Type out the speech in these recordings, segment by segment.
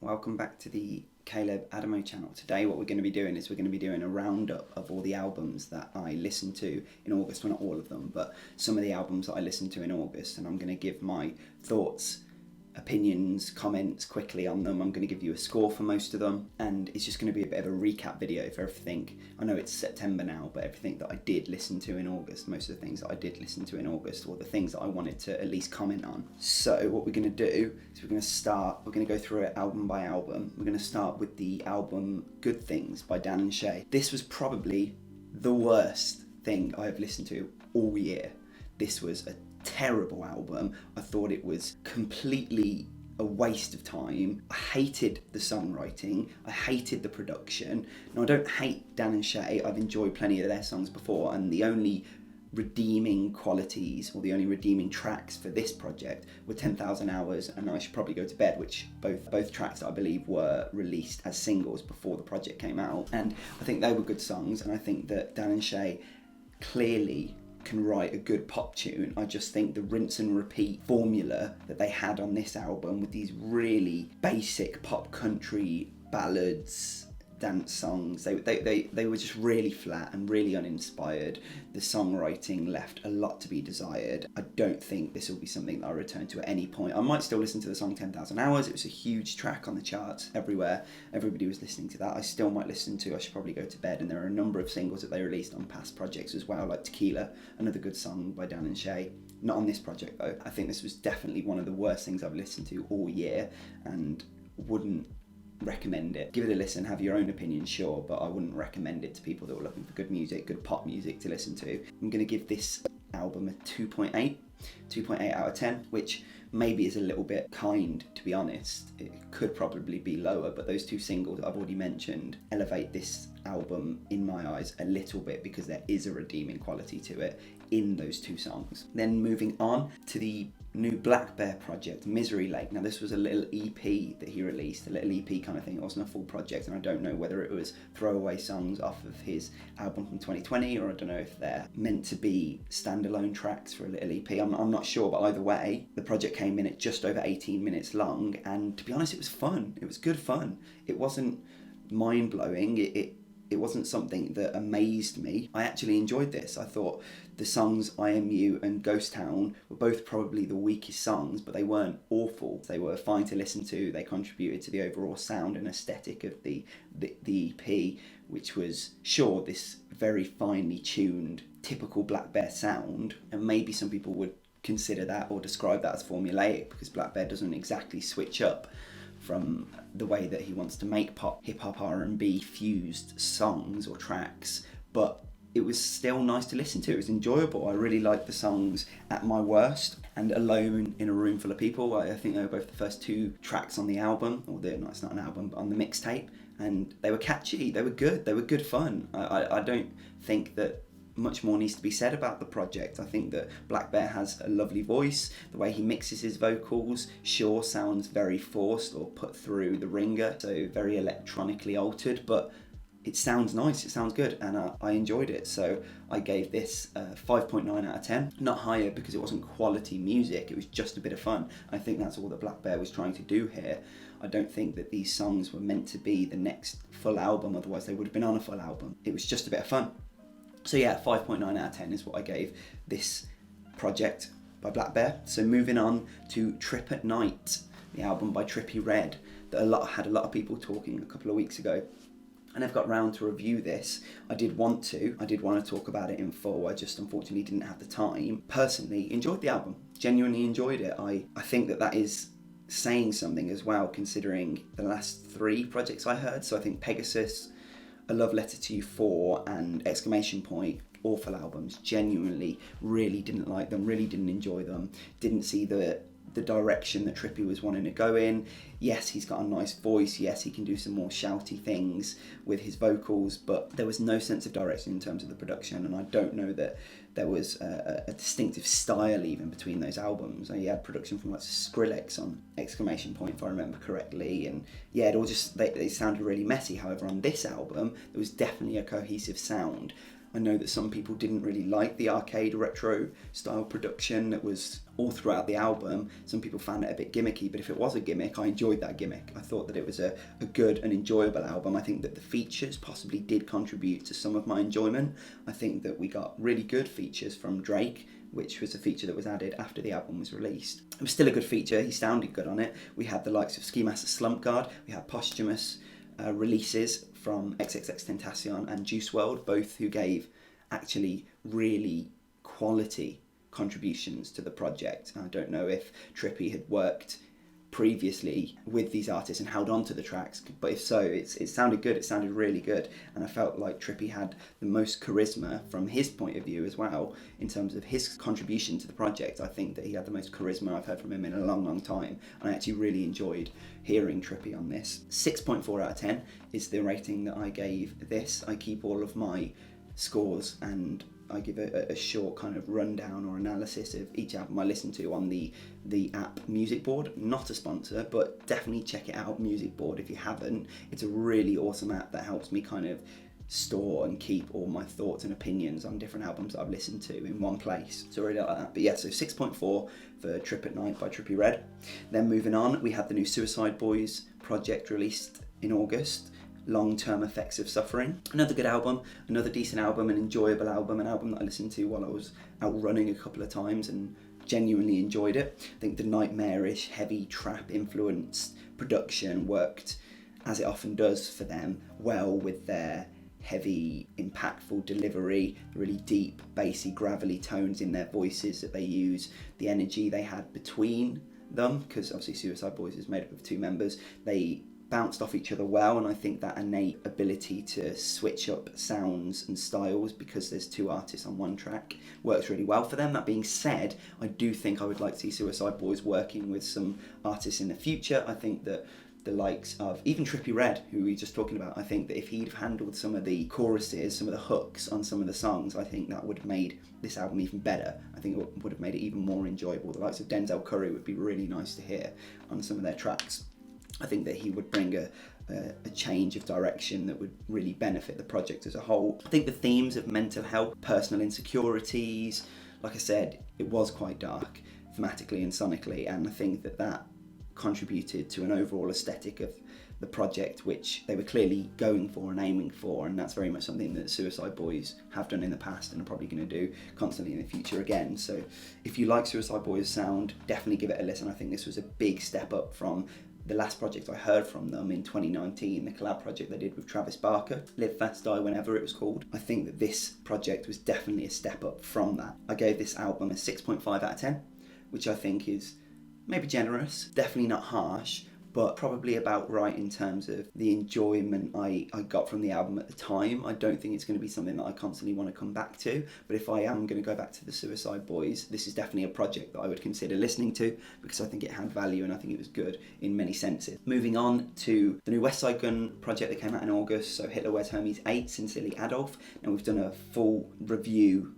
Welcome back to the Caleb Adamo channel. Today what we're going to be doing is we're going to be doing a roundup of all the albums that I listened to in August. Well, not all of them, but some of the albums that I listened to in August, and I'm going to give my thoughts, opinions, comments quickly on them. I'm going to give you a score for most of them, and it's just going to be a bit of a recap video for everything. I know it's September now, but everything that I did listen to in August, most of the things that I did listen to in August, or the things that I wanted to at least comment on. So what we're going to do is we're going to go through it album by album. We're going to start with the album Good Things by Dan and Shay. This was probably the worst thing I have listened to all year. This was a terrible album. I thought it was completely a waste of time. I hated the songwriting. I hated the production. Now, I don't hate Dan and Shay. I've enjoyed plenty of their songs before, and the only redeeming qualities or the only redeeming tracks for this project were 10,000 Hours and I Should Probably Go to Bed, which both tracks I believe were released as singles before the project came out, and I think they were good songs, and I think that Dan and Shay clearly can write a good pop tune. I just think the rinse and repeat formula that they had on this album with these really basic pop country ballads, dance songs, they were just really flat and really uninspired. The songwriting left a lot to be desired. I don't think this will be something that I return to at any point. I might still listen to the song 10,000 Hours. It was a huge track on the charts everywhere. Everybody was listening to that. I still might listen to I Should Probably Go to Bed, and there are a number of singles that they released on past projects as well, like Tequila, another good song by Dan and Shay. Not on this project though. I think this was definitely one of the worst things I've listened to all year, and wouldn't recommend it. Give it a listen, have your own opinion, sure, but I wouldn't recommend it to people that were looking for good music, good pop music to listen to. I'm going to give this album a 2.8 out of 10, which maybe is a little bit kind, to be honest. It could probably be lower, but those two singles I've already mentioned elevate this album in my eyes a little bit because there is a redeeming quality to it in those two songs. Then moving on to the new Blackbear project, Misery Lake. Now this was a little EP that he released, a little EP kind of thing. It wasn't a full project, and I don't know whether it was throwaway songs off of his album from 2020, or I don't know if they're meant to be standalone tracks for a little EP. I'm not sure, but either way, the project came in at just over 18 minutes long, and to be honest, it was fun. It was good fun. It wasn't mind-blowing. It wasn't something that amazed me. I actually enjoyed this. I thought the songs I Am You and Ghost Town were both probably the weakest songs, but they weren't awful. They were fine to listen to. They contributed to the overall sound and aesthetic of the EP, which was, sure, this very finely tuned, typical Blackbear sound, and maybe some people would consider that or describe that as formulaic, because Blackbear doesn't exactly switch up from the way that he wants to make pop, hip-hop, R&B fused songs or tracks, but it was still nice to listen to. It was enjoyable. I really liked the songs At My Worst and Alone in a Room Full of People. I think they were both the first two tracks on the album, or it's not an album, but on the mixtape, and they were catchy, they were good fun. I don't think that much more needs to be said about the project. I think that Blackbear has a lovely voice. The way he mixes his vocals sure sounds very forced or put through the ringer, so very electronically altered, but it sounds nice, it sounds good, and I enjoyed it. So I gave this 5.9 out of 10. Not higher because it wasn't quality music, it was just a bit of fun. I think that's all that Blackbear was trying to do here. I don't think that these songs were meant to be the next full album, otherwise they would have been on a full album. It was just a bit of fun. So yeah, 5.9 out of 10 is what I gave this project by Blackbear. So moving on to Trip at Night, the album by Trippie that had a lot of people talking a couple of weeks ago. I never got round to review this. I did want to talk about it in full. I just unfortunately didn't have the time. Personally, enjoyed the album. Genuinely enjoyed it. I think that is saying something as well, considering the last three projects I heard. So I think Pegasus, A Love Letter to You 4 and Exclamation Point, awful albums. Genuinely really didn't like them, really didn't enjoy them, didn't see the direction that Trippie was wanting to go in. Yes, he's got a nice voice, yes, he can do some more shouty things with his vocals, but there was no sense of direction in terms of the production, and I don't know that there was a distinctive style even between those albums. He had production from like Skrillex on Exclamation Point, if I remember correctly, and yeah, it all just, they sounded really messy. However, on this album, there was definitely a cohesive sound. I know that some people didn't really like the arcade retro style production that was all throughout the album. Some people found it a bit gimmicky, but if it was a gimmick, I enjoyed that gimmick. I thought that it was a good and enjoyable album. I think that the features possibly did contribute to some of my enjoyment. I think that we got really good features from Drake, which was a feature that was added after the album was released. It was still a good feature, he sounded good on it. We had the likes of Ski Master Slump Guard, we had posthumous releases from XXXTentacion and Juice WRLD, both who gave actually really quality contributions to the project. I don't know if Trippie had worked previously with these artists and held on to the tracks, but if so, it sounded good, it sounded really good, and I felt like Trippie had the most charisma from his point of view as well, in terms of his contribution to the project. I think that he had the most charisma I've heard from him in a long time, and I actually really enjoyed hearing Trippie on this. 6.4 out of 10 is the rating that I gave this. I keep all of my scores and I give a short kind of rundown or analysis of each album I listen to on the app Music Board. Not a sponsor, but definitely check it out, Music Board, if you haven't. It's a really awesome app that helps me kind of store and keep all my thoughts and opinions on different albums that I've listened to in one place. So I really like that. But yeah, so 6.4 for Trip at Night by Trippie Redd. Then moving on, we had the new Suicide Boys project released in August. Long-Term Effects of Suffering. Another good album, another decent album, an enjoyable album, an album that I listened to while I was out running a couple of times and genuinely enjoyed it. I think the nightmarish, heavy trap influenced production worked, as it often does for them, well with their heavy, impactful delivery, really deep, bassy, gravelly tones in their voices that they use, the energy they had between them, because obviously Suicide Boys is made up of two members. They bounced off each other well, and I think that innate ability to switch up sounds and styles because there's two artists on one track works really well for them. That being said, I do think I would like to see Suicide Boys working with some artists in the future. I think that the likes of even Trippie Redd, who we were just talking about, I think that if he'd have handled some of the choruses, some of the hooks on some of the songs, I think that would have made this album even better. I think it would have made it even more enjoyable. The likes of Denzel Curry would be really nice to hear on some of their tracks. I think that he would bring a change of direction that would really benefit the project as a whole. I think the themes of mental health, personal insecurities, like I said, it was quite dark thematically and sonically, and I think that contributed to an overall aesthetic of the project, which they were clearly going for and aiming for, and that's very much something that Suicide Boys have done in the past and are probably going to do constantly in the future again. So if you like Suicide Boys' sound, definitely give it a listen. I think this was a big step up from the last project I heard from them in 2019, the collab project they did with Travis Barker, Live Fast Die Whenever it was called. I think that this project was definitely a step up from that. I gave this album a 6.5 out of 10, which I think is maybe generous, definitely not harsh, but probably about right in terms of the enjoyment I got from the album at the time. I don't think it's going to be something that I constantly want to come back to, but if I am going to go back to the Suicide Boys, this is definitely a project that I would consider listening to because I think it had value and I think it was good in many senses. Moving on to the new West Side Gun project that came out in August, so Hitler Wears Hermes 8, Sincerely Adolf. Now we've done a full review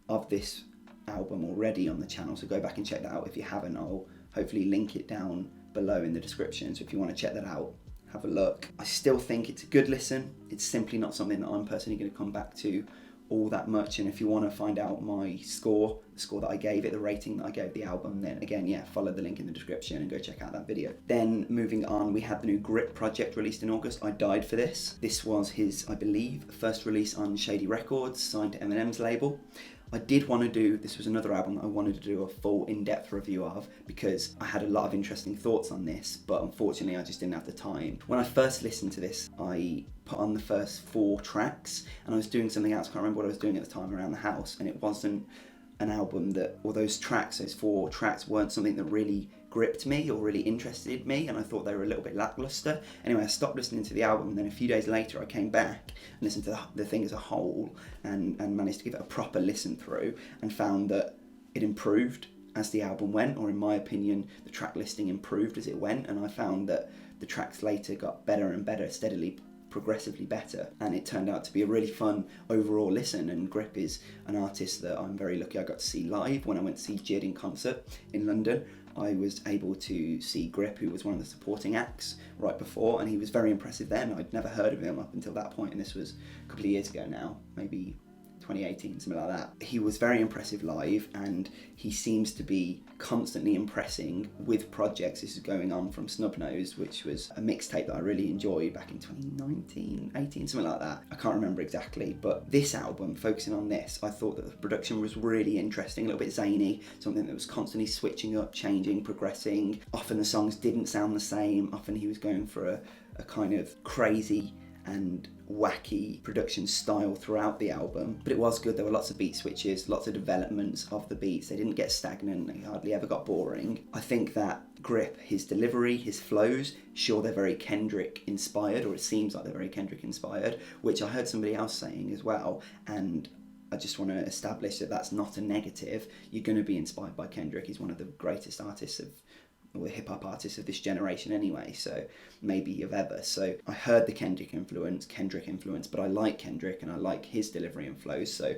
of this album already on the channel, so go back and check that out if you haven't. I'll hopefully link it down below in the description, so if you want to check that out, have a look. I still think it's a good listen. It's simply not something that I'm personally going to come back to all that much, and if you want to find out my score, the score that I gave it, the rating that I gave the album, then again, yeah, follow the link in the description and go check out that video. Then moving on, we had the new Grip project released in August. I died for this. This was his, I believe, first release on Shady Records, signed to Eminem's label. I did want to do, this was another album that I wanted to do a full in-depth review of because I had a lot of interesting thoughts on this, but unfortunately I just didn't have the time. When I first listened to this, I put on the first 4 tracks and I was doing something else, I can't remember what I was doing at the time around the house, and it wasn't an album that, or those 4 tracks weren't something that really gripped me or really interested me, and I thought they were a little bit lackluster. Anyway, I stopped listening to the album, and then a few days later I came back and listened to the thing as a whole and managed to give it a proper listen through and found that it improved as the album went, or in my opinion the track listing improved as it went, and I found that the tracks later got better and better, steadily progressively better, and it turned out to be a really fun overall listen. And Grip is an artist that I'm very lucky I got to see live. When I went to see Jid in concert in London, I was able to see Grip, who was one of the supporting acts right before, and he was very impressive then. I'd never heard of him up until that point, and this was a couple of years ago now, maybe 2018, something like that. He was very impressive live, and he seems to be constantly impressing with projects. This is going on from Snubnose, which was a mixtape that I really enjoyed back in 2019, 18, something like that. I can't remember exactly, but this album, focusing on this, I thought that the production was really interesting, a little bit zany, something that was constantly switching up, changing, progressing. Often the songs didn't sound the same. Often he was going for a kind of crazy and wacky production style throughout the album, but it was good. There were lots of beat switches, lots of developments of the beats. They didn't get stagnant, they hardly ever got boring. I think that Grip, his delivery, his flows, sure, they're very Kendrick inspired, or it seems like they're very Kendrick inspired, which I heard somebody else saying as well, and I just want to establish that that's not a negative. You're going to be inspired by Kendrick. He's one of the greatest artists or hip-hop artists of this generation anyway, so maybe of ever. So I heard the Kendrick influence, but I like Kendrick and I like his delivery and flows, so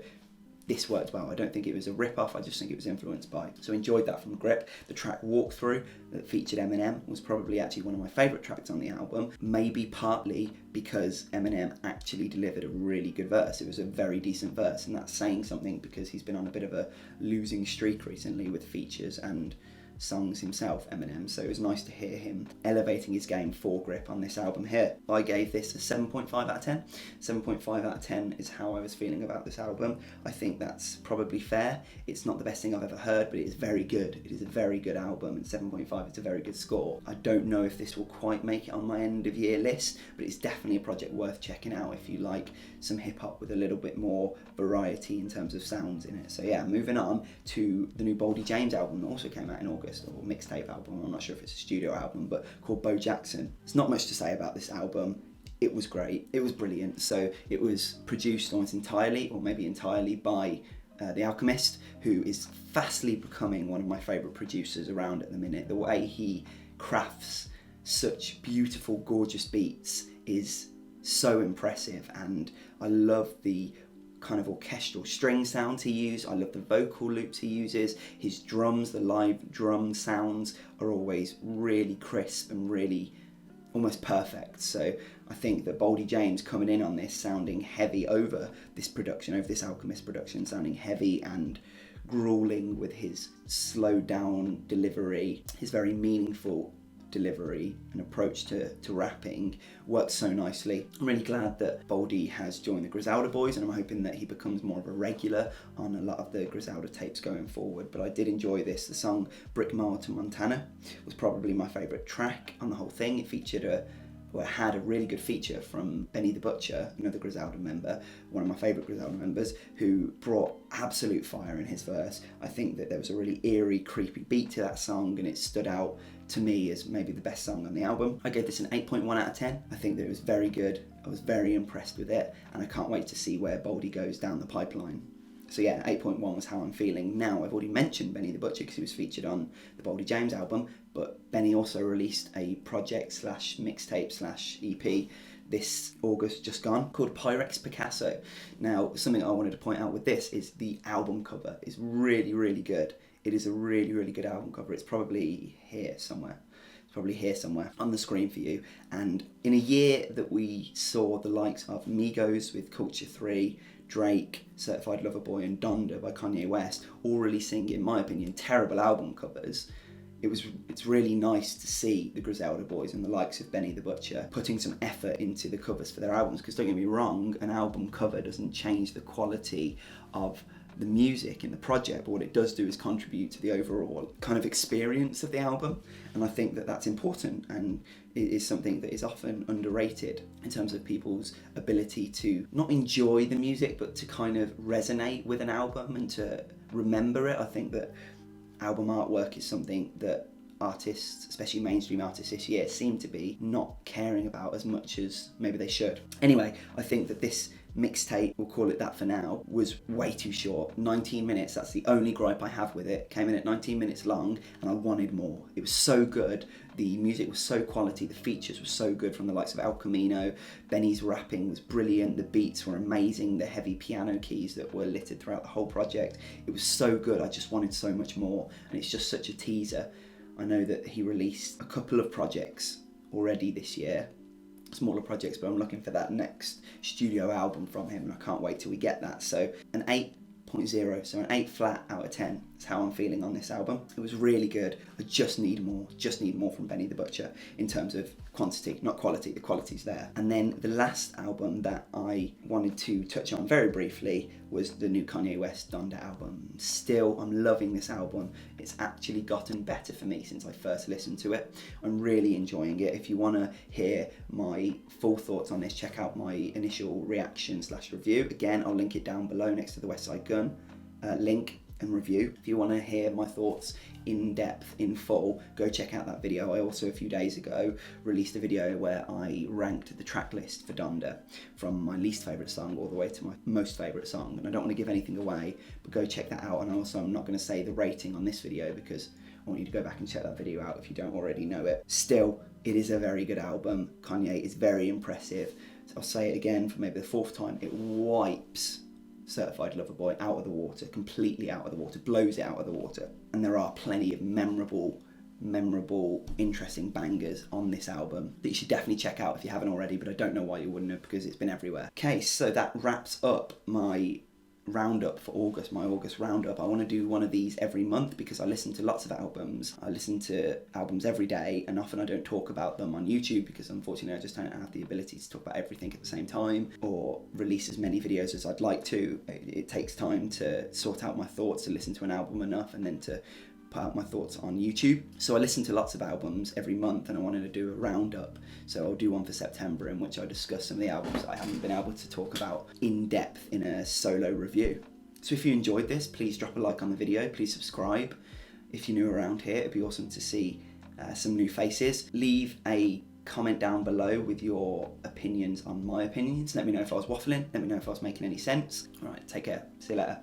this worked well. I don't think it was a rip-off, I just think it was influenced by. So enjoyed that from Grip. The track Walkthrough that featured Eminem was probably actually one of my favourite tracks on the album, maybe partly because Eminem actually delivered a really good verse. It was a very decent verse, and that's saying something because he's been on a bit of a losing streak recently with features and songs himself, Eminem, so it was nice to hear him elevating his game for Grip on this album here. I gave this a 7.5 out of 10. 7.5 out of 10 is how I was feeling about this album. I think that's probably fair. It's not the best thing I've ever heard, but it is very good. It is a very good album, and 7.5 is a very good score. I don't know if this will quite make it on my end of year list, but it's definitely a project worth checking out if you like some hip hop with a little bit more variety in terms of sounds in it. So yeah, moving on to the new Boldy James album that also came out in August, or mixtape album, I'm not sure if it's a studio album, but called Bo Jackson. There's not much to say about this album. It was great, it was brilliant. So it was produced almost entirely, or maybe entirely, by The Alchemist, who is fastly becoming one of my favourite producers around at the minute. The way he crafts such beautiful, gorgeous beats is so impressive, and I love the kind of orchestral string sounds he used. I love the vocal loops he uses. His drums, the live drum sounds, are always really crisp and really almost perfect. So I think that Boldy James coming in on this sounding heavy over this production, over this Alchemist production, sounding heavy and grueling with his slowed down delivery, his very meaningful delivery and approach to rapping works so nicely. I'm really glad that Boldy has joined the Griselda Boys, and I'm hoping that he becomes more of a regular on a lot of the Griselda tapes going forward. But I did enjoy this. The song Brick Mile to Montana was probably my favourite track on the whole thing. It featured had a really good feature from Benny the Butcher, another Griselda member, one of my favourite Griselda members, who brought absolute fire in his verse. I think that there was a really eerie, creepy beat to that song, and it stood out to me as maybe the best song on the album. I gave this an 8.1 out of 10. I think that it was very good. I was very impressed with it, and I can't wait to see where Boldy goes down the pipeline. So yeah, 8.1 was how I'm feeling. Now, I've already mentioned Benny the Butcher because he was featured on the Boldy James album, but Benny also released a project slash mixtape slash EP this August just gone called Pyrex Picasso. Now, something I wanted to point out with this is the album cover is really, really good. It is a really, really good album cover. It's probably here somewhere. On the screen for you. And in a year that we saw the likes of Migos with Culture 3, Drake, Certified Lover Boy, and Donda by Kanye West all releasing, in my opinion, terrible album covers, it's really nice to see the Griselda Boys and the likes of Benny the Butcher putting some effort into the covers for their albums. Because don't get me wrong, an album cover doesn't change the quality of the music in the project, but what it does do is contribute to the overall kind of experience of the album, and I think that that's important, and it is something that is often underrated in terms of people's ability to not enjoy the music but to kind of resonate with an album and to remember it. I think that album artwork is something that artists, especially mainstream artists this year, seem to be not caring about as much as maybe they should. Anyway, I think that this mixtape, we'll call it that for now, was way too short. 19 minutes, that's the only gripe I have with it. Came in at 19 minutes long, and I wanted more. It was so good. The music was so quality, the features were so good from the likes of El Camino. Benny's rapping was brilliant, the beats were amazing, the heavy piano keys that were littered throughout the whole project. It was so good, I just wanted so much more, and it's just such a teaser. I know that he released a couple of projects already this year, smaller projects, but I'm looking for that next studio album from him, and I can't wait till we get that. So an 8.0, so an 8 flat out of 10 is how I'm feeling on this album. It was really good. I just need more from Benny the Butcher in terms of quantity, not quality. The quality's there. And then the last album that I wanted to touch on very briefly was the new Kanye West Donda album. Still, I'm loving this album. It's actually gotten better for me since I first listened to it. I'm really enjoying it. If you want to hear my full thoughts on this, check out my initial reaction / review. Again, I'll link it down below next to the West Side Gun link and review. If you want to hear my thoughts in depth, in full, go check out that video. I also, a few days ago, released a video where I ranked the track list for Donda from my least favourite song all the way to my most favourite song, and I don't want to give anything away, but go check that out. And also, I'm not going to say the rating on this video because I want you to go back and check that video out if you don't already know it. Still, it is a very good album. Kanye is very impressive. So I'll say it again for maybe the 4th time. It wipes Certified Lover Boy out of the water, completely out of the water, blows it out of the water. And there are plenty of memorable, interesting bangers on this album that you should definitely check out if you haven't already, but I don't know why you wouldn't have, because it's been everywhere. Okay, so that wraps up my roundup for August, my August roundup. I want to do one of these every month because I listen to lots of albums. I listen to albums every day, and often I don't talk about them on YouTube because unfortunately I just don't have the ability to talk about everything at the same time or release as many videos as I'd like to. It takes time to sort out my thoughts, to listen to an album enough, and then to put out my thoughts on YouTube. So I listen to lots of albums every month, and I wanted to do a roundup. So I'll do one for September in which I discuss some of the albums that I haven't been able to talk about in depth in a solo review. So if you enjoyed this, please drop a like on the video, please subscribe. If you're new around here, it'd be awesome to see some new faces. Leave a comment down below with your opinions on my opinions. Let me know if I was waffling, let me know if I was making any sense. All right, take care, see you later.